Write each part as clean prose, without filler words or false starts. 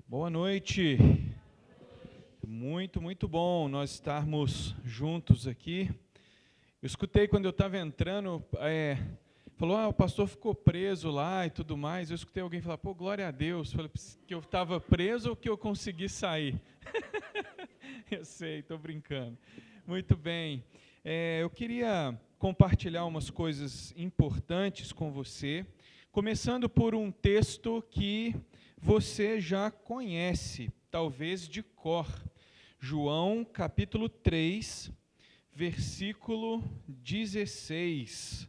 Boa noite. Muito bom nós estarmos juntos aqui. Eu escutei quando eu estava entrando, falou, o pastor ficou preso lá e tudo mais. Eu escutei alguém falar, glória a Deus. Falei, que eu estava preso ou que eu consegui sair? Eu sei, estou brincando. Muito bem. Eu queria compartilhar umas coisas importantes com você, começando por um texto que você já conhece, talvez de cor. João, capítulo 3, versículo 16.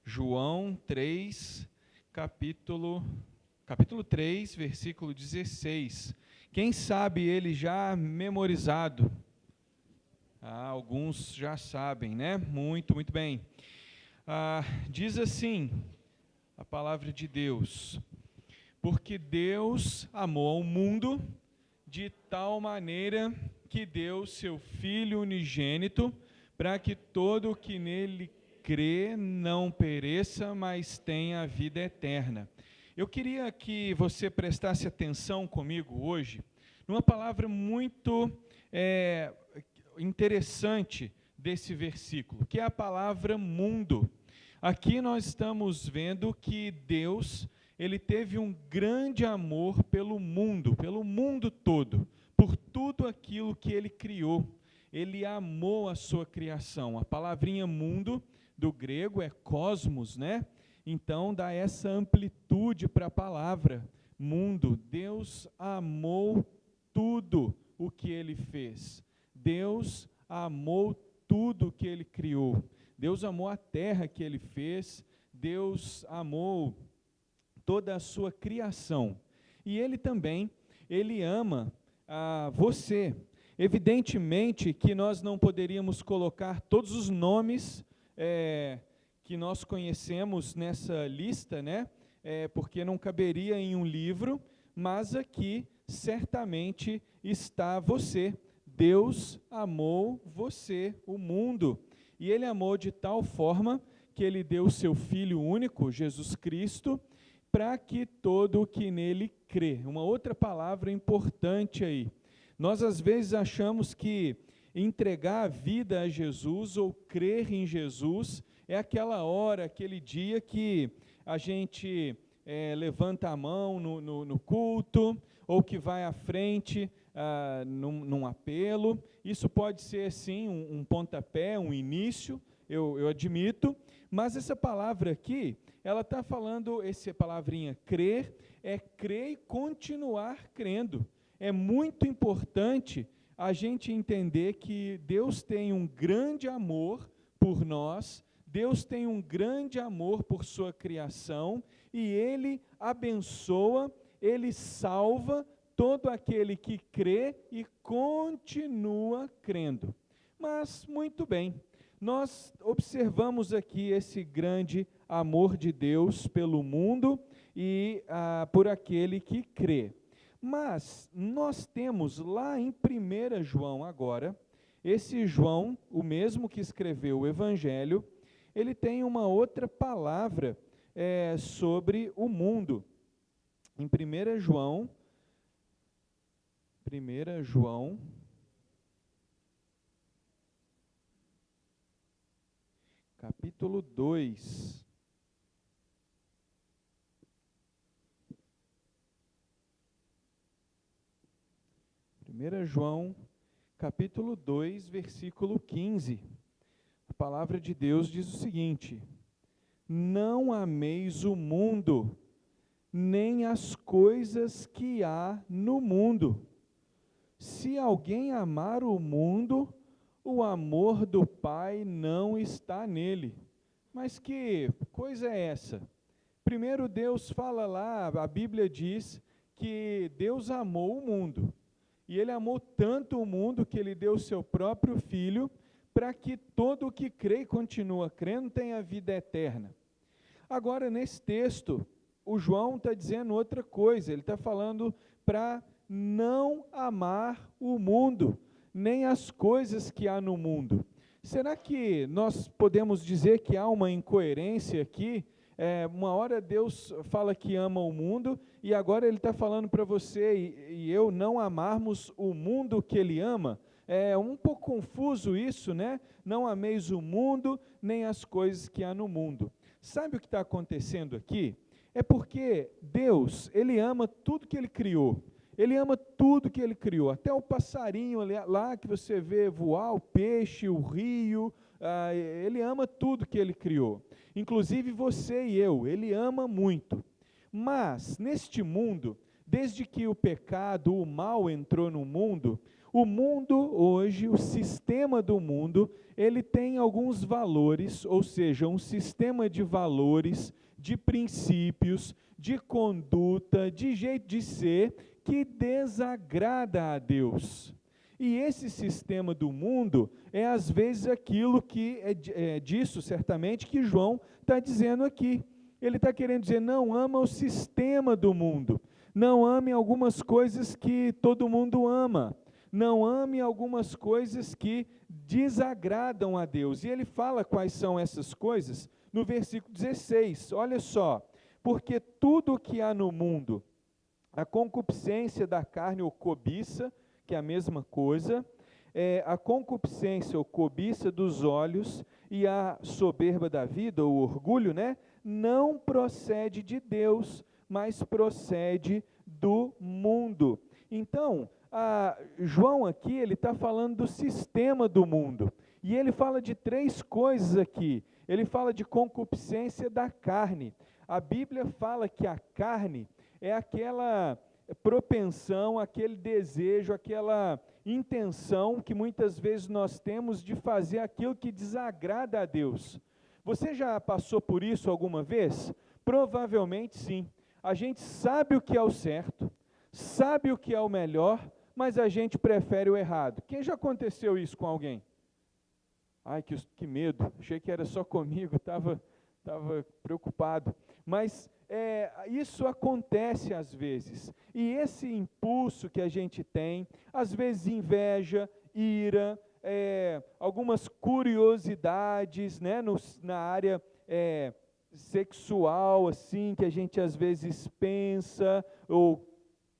João 3, capítulo 3, versículo 16. Quem sabe ele já memorizado? Alguns já sabem, né? Muito bem. Diz assim, a palavra de Deus: porque Deus amou o mundo de tal maneira que deu seu Filho unigênito, para que todo o que nele crê não pereça, mas tenha a vida eterna. Eu queria que você prestasse atenção comigo hoje, numa palavra muito interessante desse versículo, que é a palavra mundo. Aqui nós estamos vendo que Deus, ele teve um grande amor pelo mundo todo, por tudo aquilo que ele criou. Ele amou a sua criação. A palavrinha mundo, do grego, é cosmos, né? Então, dá essa amplitude para a palavra mundo. Deus amou tudo o que ele fez. Deus amou tudo que ele criou. Deus amou a terra que ele fez. Deus amou toda a sua criação. E ele também, ele ama você. Evidentemente que nós não poderíamos colocar todos os nomes que nós conhecemos nessa lista, né? Porque não caberia em um livro, mas aqui certamente está você. Deus amou você, o mundo, e ele amou de tal forma que ele deu o seu Filho único, Jesus Cristo, para que todo o que nele crê. Uma outra palavra importante aí. Nós às vezes achamos que entregar a vida a Jesus ou crer em Jesus é aquela hora, aquele dia que a gente levanta a mão no culto, ou que vai à frente num apelo. Isso pode ser sim um pontapé, um início, eu admito, mas essa palavra aqui, ela está falando, essa palavrinha crer, é crer e continuar crendo. É muito importante a gente entender que Deus tem um grande amor por nós, Deus tem um grande amor por sua criação, e Ele abençoa, Ele salva todo aquele que crê e continua crendo. Mas, muito bem, nós observamos aqui esse grande amor de Deus pelo mundo e por aquele que crê. Mas nós temos lá em 1 João agora, esse João, o mesmo que escreveu o Evangelho, ele tem uma outra palavra sobre o mundo. Em 1 João, capítulo 2. 1 João, capítulo 2, versículo 15. A palavra de Deus diz o seguinte: não ameis o mundo, nem as coisas que há no mundo. Se alguém amar o mundo, o amor do Pai não está nele. Mas que coisa é essa? Primeiro Deus fala lá, a Bíblia diz que Deus amou o mundo. E Ele amou tanto o mundo que Ele deu o seu próprio Filho, para que todo o que crê e continua crendo tenha vida eterna. Agora, nesse texto, o João está dizendo outra coisa. Ele está falando para não amar o mundo, nem as coisas que há no mundo. Será que nós podemos dizer que há uma incoerência aqui Uma hora Deus fala que ama o mundo, e agora Ele está falando para você e eu não amarmos o mundo que Ele ama. É um pouco confuso isso, né? Não ameis o mundo, nem as coisas que há no mundo. Sabe o que está acontecendo aqui? É porque Deus, Ele ama tudo que Ele criou. Ele ama tudo que Ele criou, até o passarinho lá que você vê voar, o peixe, o rio, Ele ama tudo que Ele criou. Inclusive você e eu, Ele ama muito. Mas, neste mundo, desde que o pecado, o mal entrou no mundo, o mundo hoje, o sistema do mundo, ele tem alguns valores, ou seja, um sistema de valores, de princípios, de conduta, de jeito de ser, que desagrada a Deus. E esse sistema do mundo é às vezes aquilo que é disso, certamente, que João está dizendo aqui. Ele está querendo dizer, não ama o sistema do mundo, não ame algumas coisas que todo mundo ama, não ame algumas coisas que desagradam a Deus. E ele fala quais são essas coisas no versículo 16, olha só, porque tudo o que há no mundo, a concupiscência da carne ou cobiça, que é a mesma coisa, a concupiscência ou cobiça dos olhos e a soberba da vida, o orgulho, né, não procede de Deus, mas procede do mundo. Então, João aqui, ele está falando do sistema do mundo, e ele fala de três coisas aqui. Ele fala de concupiscência da carne. A Bíblia fala que a carne é aquela propensão, aquele desejo, aquela intenção que muitas vezes nós temos de fazer aquilo que desagrada a Deus. Você já passou por isso alguma vez? Provavelmente sim. A gente sabe o que é o certo, sabe o que é o melhor, mas a gente prefere o errado. Quem já aconteceu isso com alguém? Ai, que medo, achei que era só comigo, estava preocupado. Mas isso acontece às vezes, e esse impulso que a gente tem, às vezes inveja, ira, algumas curiosidades, né, na área sexual, assim, que a gente às vezes pensa ou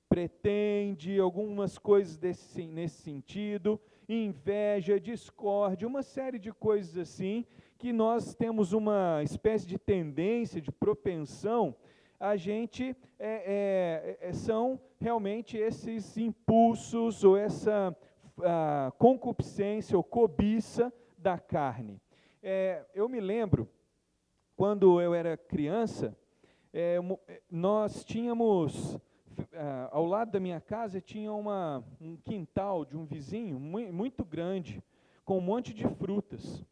pretende, algumas coisas nesse sentido, inveja, discórdia, uma série de coisas assim, que nós temos uma espécie de tendência, de propensão, a gente, são realmente esses impulsos, ou essa concupiscência, ou cobiça da carne. Eu me lembro, quando eu era criança, nós tínhamos, ao lado da minha casa, tinha um quintal de um vizinho, muito grande, com um monte de frutas.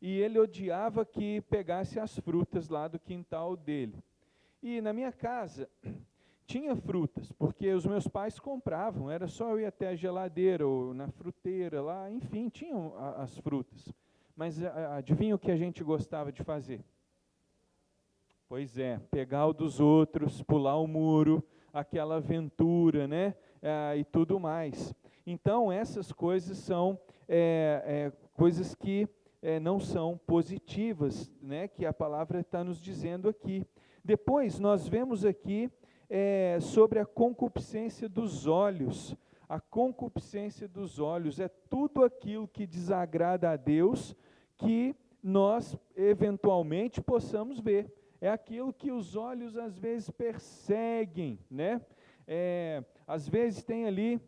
E ele odiava que pegasse as frutas lá do quintal dele. E na minha casa tinha frutas, porque os meus pais compravam, era só eu ir até a geladeira ou na fruteira lá, enfim, tinham as frutas. Mas adivinha o que a gente gostava de fazer? Pois é, pegar o dos outros, pular o muro, aquela aventura, né? E tudo mais. Então, essas coisas são coisas que não são positivas, né, que a palavra está nos dizendo aqui. Depois nós vemos aqui sobre a concupiscência dos olhos. A concupiscência dos olhos é tudo aquilo que desagrada a Deus, que nós eventualmente possamos ver. É aquilo que os olhos às vezes perseguem, né? Às vezes tem ali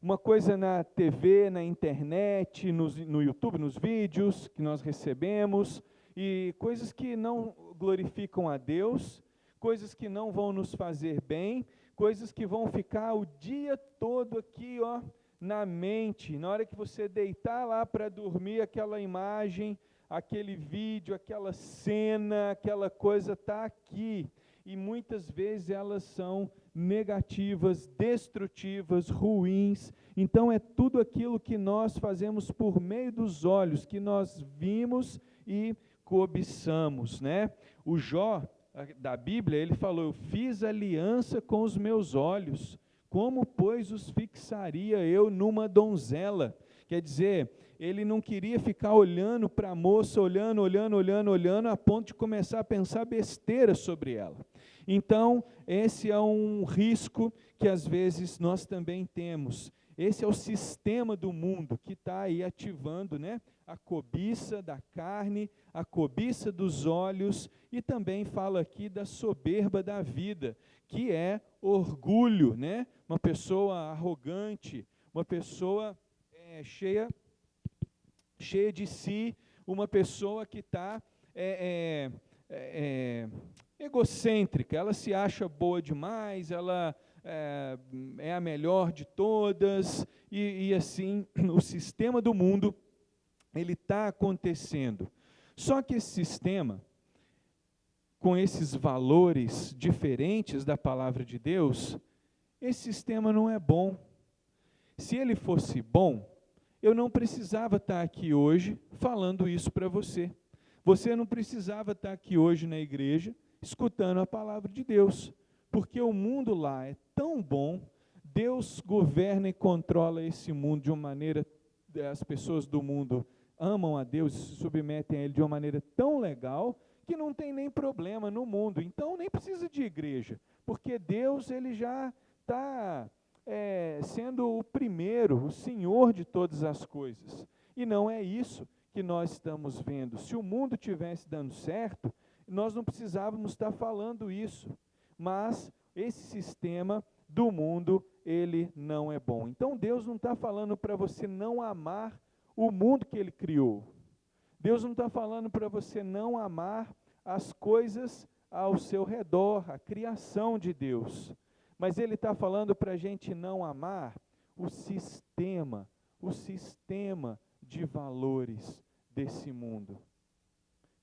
uma coisa na TV, na internet, no YouTube, nos vídeos que nós recebemos, e coisas que não glorificam a Deus, coisas que não vão nos fazer bem, coisas que vão ficar o dia todo aqui, ó, na mente. Na hora que você deitar lá para dormir, aquela imagem, aquele vídeo, aquela cena, aquela coisa está aqui. E muitas vezes elas são negativas, destrutivas, ruins. Então é tudo aquilo que nós fazemos por meio dos olhos, que nós vimos e cobiçamos, né? O Jó, da Bíblia, ele falou, eu fiz aliança com os meus olhos, como, pois, os fixaria eu numa donzela? Quer dizer, ele não queria ficar olhando para a moça, olhando, a ponto de começar a pensar besteira sobre ela. Então, esse é um risco que às vezes nós também temos. Esse é o sistema do mundo que está aí ativando, né, a cobiça da carne, a cobiça dos olhos, e também fala aqui da soberba da vida, que é orgulho, né? Uma pessoa arrogante, uma pessoa cheia de si, uma pessoa que está egocêntrica, ela se acha boa demais, ela é a melhor de todas, e assim, o sistema do mundo, ele está acontecendo. Só que esse sistema, com esses valores diferentes da palavra de Deus, esse sistema não é bom. Se ele fosse bom, eu não precisava estar aqui hoje falando isso para você. Você não precisava estar aqui hoje na igreja, escutando a palavra de Deus, porque o mundo lá é tão bom, Deus governa e controla esse mundo de uma maneira, as pessoas do mundo amam a Deus e se submetem a Ele de uma maneira tão legal, que não tem nem problema no mundo. Então nem precisa de igreja, porque Deus, ele já está sendo o primeiro, o Senhor de todas as coisas. E não é isso que nós estamos vendo. Se o mundo tivesse dando certo, nós não precisávamos estar falando isso. Mas esse sistema do mundo, ele não é bom. Então Deus não está falando para você não amar o mundo que Ele criou. Deus não está falando para você não amar as coisas ao seu redor, a criação de Deus. Mas Ele está falando para a gente não amar o sistema de valores desse mundo.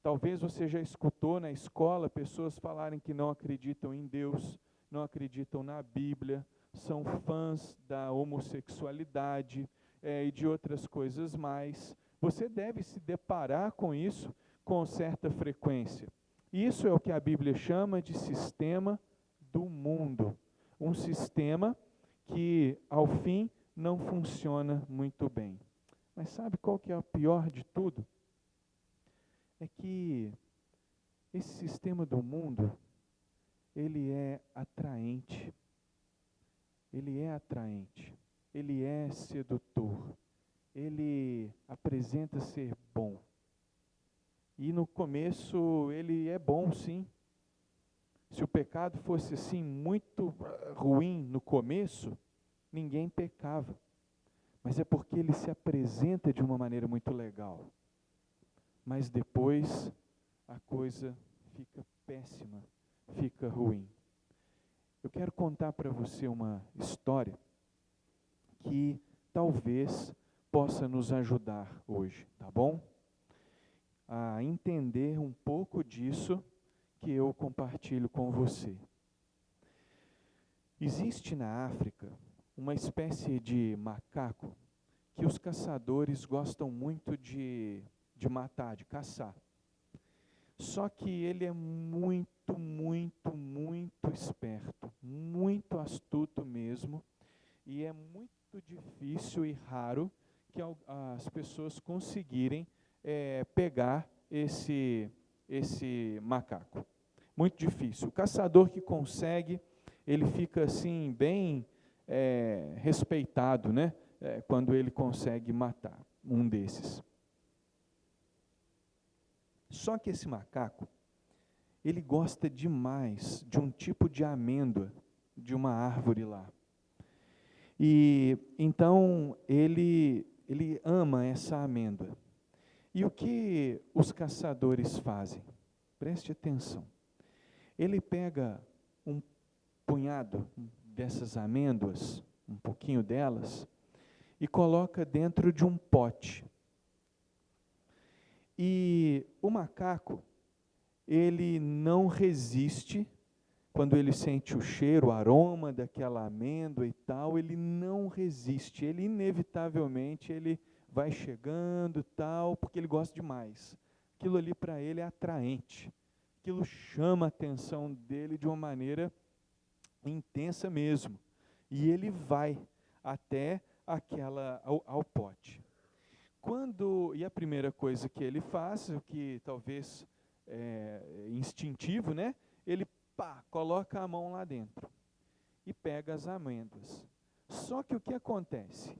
Talvez você já escutou na escola pessoas falarem que não acreditam em Deus, não acreditam na Bíblia, são fãs da homossexualidade e de outras coisas mais. Você deve se deparar com isso com certa frequência. Isso é o que a Bíblia chama de sistema do mundo. Um sistema que, ao fim, não funciona muito bem. Mas sabe qual que é o pior de tudo? É que esse sistema do mundo, ele é atraente. Ele é atraente. Ele é sedutor. Ele apresenta ser bom. E no começo ele é bom, sim. Se o pecado fosse assim muito ruim no começo, ninguém pecava. Mas é porque ele se apresenta de uma maneira muito legal. Mas depois a coisa fica péssima, fica ruim. Eu quero contar para você uma história que talvez possa nos ajudar hoje, tá bom? A entender um pouco disso que eu compartilho com você. Existe na África uma espécie de macaco que os caçadores gostam muito de matar, de caçar. Só que ele é muito esperto, muito astuto mesmo, e é muito difícil e raro que as pessoas conseguirem pegar esse macaco. Muito difícil. O caçador que consegue, ele fica assim bem respeitado, né? Quando ele consegue matar um desses. Só que esse macaco, ele gosta demais de um tipo de amêndoa, de uma árvore lá. E então ele ama essa amêndoa. E o que os caçadores fazem? Preste atenção. Ele pega um punhado dessas amêndoas, um pouquinho delas, e coloca dentro de um pote. E o macaco, ele não resiste, quando ele sente o cheiro, o aroma daquela amêndoa e tal, ele não resiste, ele inevitavelmente, ele vai chegando tal, porque ele gosta demais. Aquilo ali para ele é atraente, aquilo chama a atenção dele de uma maneira intensa mesmo. E ele vai até ao pote. E a primeira coisa que ele faz, o que talvez instintivo, né? Ele coloca a mão lá dentro e pega as amêndoas. Só que o que acontece?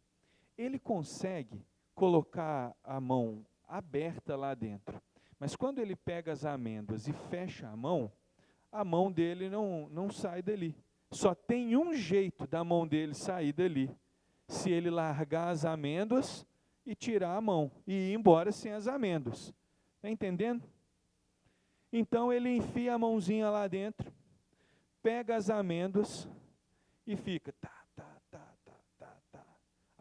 Ele consegue colocar a mão aberta lá dentro, mas quando ele pega as amêndoas e fecha a mão dele não sai dali. Só tem um jeito da mão dele sair dali: se ele largar as amêndoas e tirar a mão e ir embora sem as amêndoas. Está entendendo? Então ele enfia a mãozinha lá dentro, pega as amêndoas e fica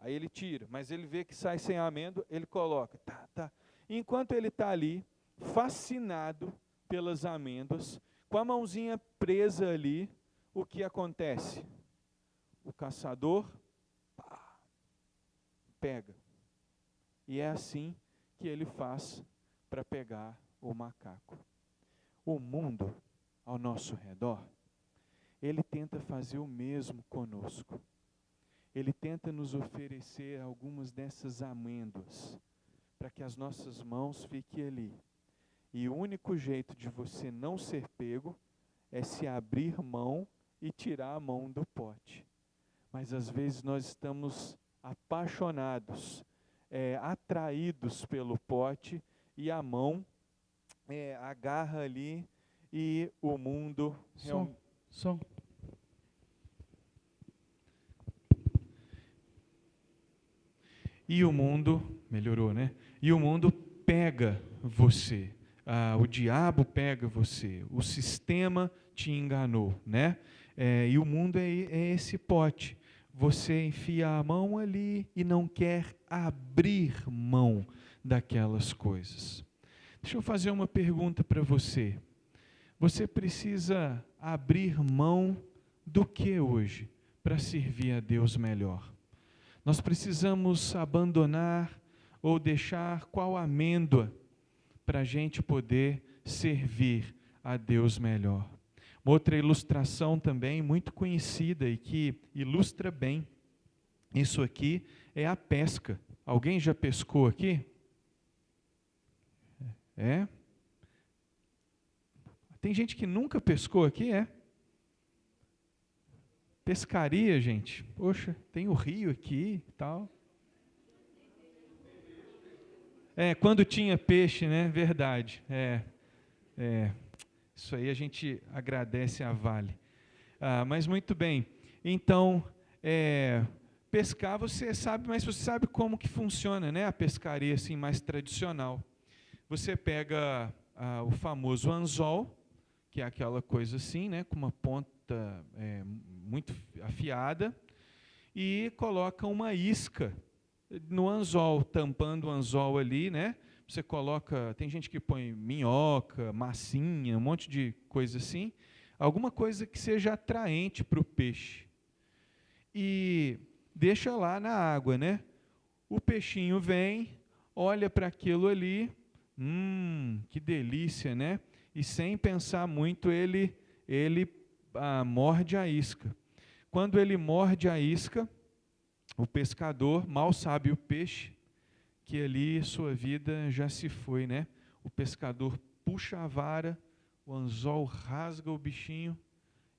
Aí ele tira, mas ele vê que sai sem amêndoa, ele coloca Enquanto ele está ali, fascinado pelas amêndoas, com a mãozinha presa ali, o que acontece? O caçador pega. E é assim que ele faz para pegar o macaco. O mundo ao nosso redor, ele tenta fazer o mesmo conosco. Ele tenta nos oferecer algumas dessas amêndoas, para que as nossas mãos fiquem ali. E o único jeito de você não ser pego é se abrir mão e tirar a mão do pote. Mas às vezes nós estamos apaixonados, atraídos pelo pote, e a mão agarra ali, e o mundo... Som. E o mundo, melhorou, né? E o mundo pega você. O diabo pega você. O sistema te enganou, né? E o mundo é esse pote. Você enfia a mão ali e não quer abrir mão daquelas coisas. Deixa eu fazer uma pergunta para você. Você precisa abrir mão do que hoje para servir a Deus melhor? Nós precisamos abandonar ou deixar qual amêndoa para a gente poder servir a Deus melhor? Uma outra ilustração também muito conhecida e que ilustra bem isso aqui é a pesca. Alguém já pescou aqui? Tem gente que nunca pescou aqui, Pescaria, gente. Poxa, tem o rio aqui e tal. Quando tinha peixe, né? Verdade. Isso aí a gente agradece a Vale. Mas muito bem. Então, pescar você sabe, mas você sabe como que funciona, né? A pescaria assim mais tradicional. Você pega o famoso anzol, que é aquela coisa assim, né? Com uma ponta muito afiada, e coloca uma isca no anzol, tampando o anzol ali, né? Você coloca, tem gente que põe minhoca, massinha, um monte de coisa assim, alguma coisa que seja atraente para o peixe. E deixa lá na água, né? O peixinho vem, olha para aquilo ali, que delícia, né? E sem pensar muito, ele morde a isca. Quando ele morde a isca, o pescador, mal sabe o peixe, que ali sua vida já se foi, né? O pescador puxa a vara, o anzol rasga o bichinho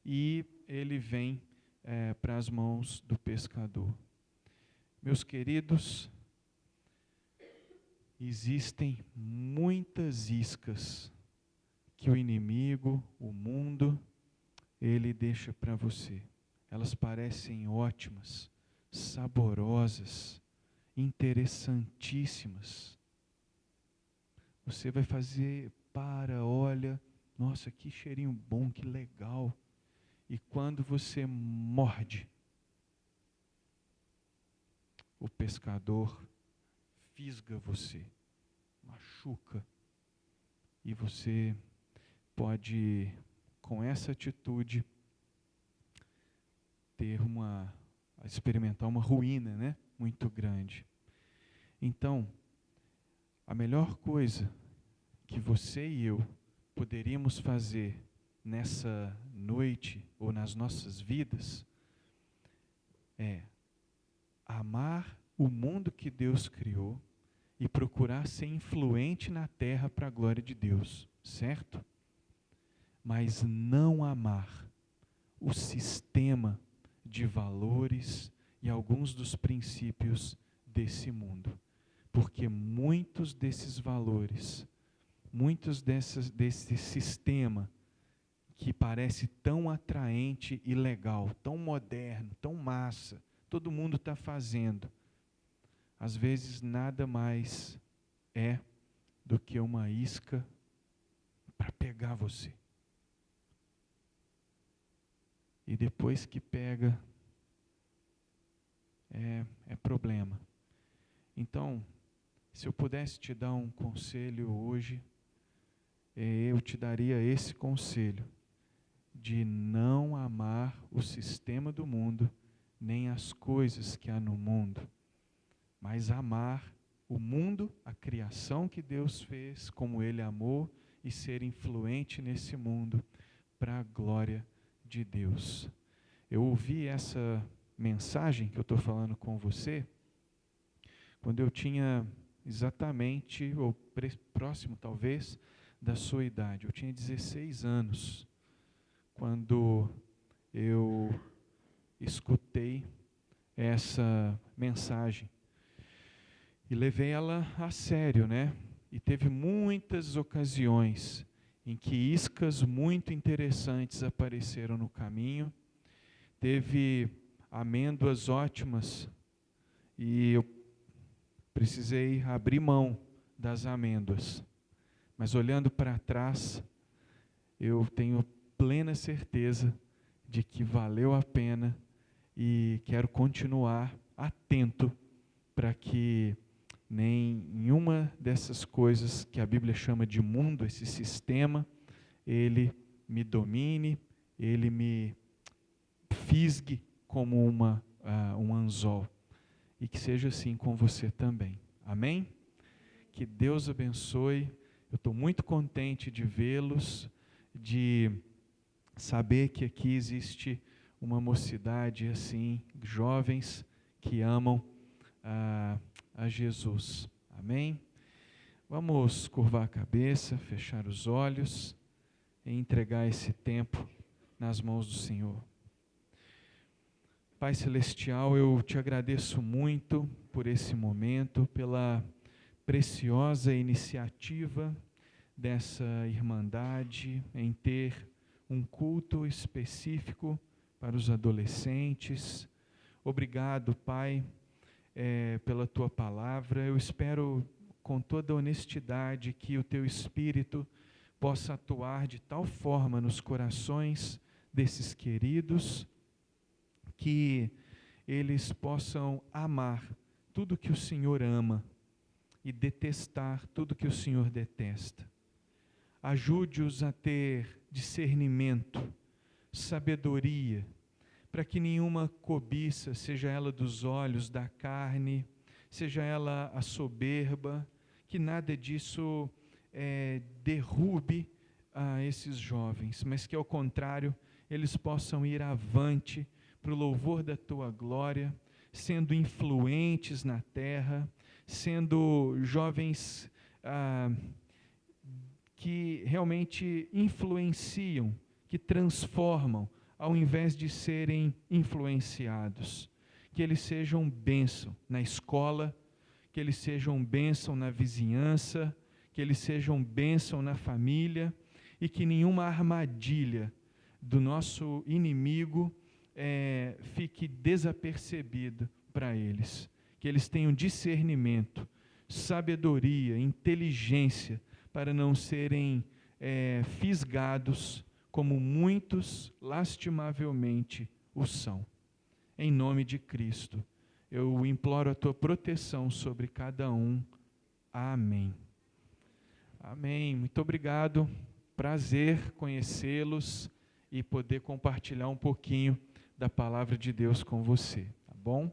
e ele vem para as mãos do pescador. Meus queridos, existem muitas iscas que o inimigo, o mundo, ele deixa para você. Elas parecem ótimas, saborosas, interessantíssimas. Você vai fazer, olha, nossa, que cheirinho bom, que legal. E quando você morde, o pescador fisga você, machuca. E você pode, com essa atitude, experimentar uma ruína, né? Muito grande. Então, a melhor coisa que você e eu poderíamos fazer nessa noite ou nas nossas vidas é amar o mundo que Deus criou e procurar ser influente na terra para a glória de Deus, certo? Mas não amar o sistema de valores e alguns dos princípios desse mundo. Porque muitos desses valores, desse sistema que parece tão atraente e legal, tão moderno, tão massa, todo mundo está fazendo, às vezes nada mais é do que uma isca para pegar você. E depois que pega, é problema. Então, se eu pudesse te dar um conselho hoje, eu te daria esse conselho, de não amar o sistema do mundo, nem as coisas que há no mundo, mas amar o mundo, a criação que Deus fez, como Ele amou, e ser influente nesse mundo para a glória de Deus. Eu ouvi essa mensagem que eu estou falando com você quando eu tinha exatamente, ou próximo talvez, da sua idade. Eu tinha 16 anos, quando eu escutei essa mensagem. E levei ela a sério, né? E teve muitas ocasiões em que iscas muito interessantes apareceram no caminho. Teve amêndoas ótimas e eu precisei abrir mão das amêndoas. Mas olhando para trás, eu tenho plena certeza de que valeu a pena e quero continuar atento para que nenhuma dessas coisas que a Bíblia chama de mundo, esse sistema, ele me domine, ele me fisgue como um anzol. E que seja assim com você também. Amém? Que Deus abençoe. Eu estou muito contente de vê-los, de saber que aqui existe uma mocidade assim, jovens que amam a Jesus. Amém? Vamos curvar a cabeça, fechar os olhos e entregar esse tempo nas mãos do Senhor. Pai Celestial, eu te agradeço muito por esse momento, pela preciosa iniciativa dessa irmandade em ter um culto específico para os adolescentes. Obrigado, Pai, pela Tua palavra. Eu espero com toda honestidade que o Teu Espírito possa atuar de tal forma nos corações desses queridos, que eles possam amar tudo que o Senhor ama e detestar tudo que o Senhor detesta. Ajude-os a ter discernimento, sabedoria, para que nenhuma cobiça, seja ela dos olhos, da carne, seja ela a soberba, que nada disso derrube a esses jovens, mas que ao contrário, eles possam ir avante para o louvor da Tua glória, sendo influentes na terra, sendo jovens que realmente influenciam, que transformam, ao invés de serem influenciados. Que eles sejam bênção na escola, que eles sejam bênção na vizinhança, que eles sejam bênção na família, e que nenhuma armadilha do nosso inimigo fique desapercebido para eles. Que eles tenham discernimento, sabedoria, inteligência, para não serem fisgados como muitos lastimavelmente o são. Em nome de Cristo, eu imploro a Tua proteção sobre cada um. Amém. Amém. Muito obrigado. Prazer conhecê-los e poder compartilhar um pouquinho da palavra de Deus com você, tá bom?